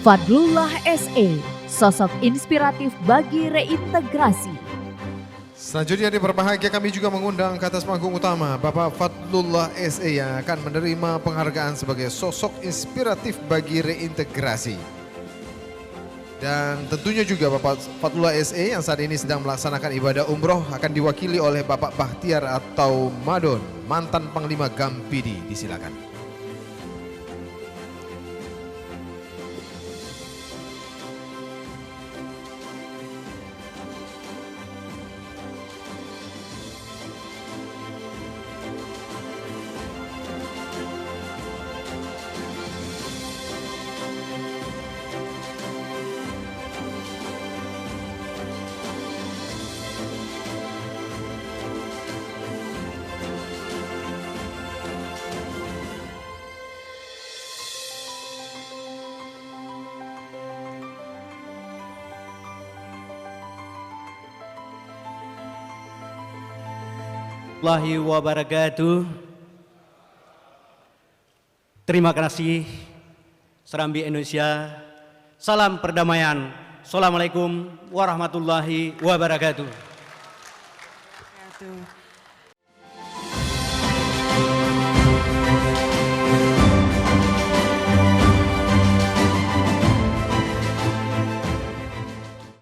Fadlullah SE, sosok inspiratif bagi reintegrasi. Selanjutnya diberbahagia kami juga mengundang ke atas panggung utama Bapak Fadlullah SE yang akan menerima penghargaan sebagai sosok inspiratif bagi reintegrasi. Dan tentunya juga Bapak Fadlullah SE yang saat ini sedang melaksanakan ibadah umroh akan diwakili oleh Bapak Bahtiar atau Madon, mantan Panglima Gampidi. Disilakan. Warahmatullahi wabarakatuh. Terima kasih Serambi Indonesia. Salam perdamaian. Assalamualaikum warahmatullahi wabarakatuh.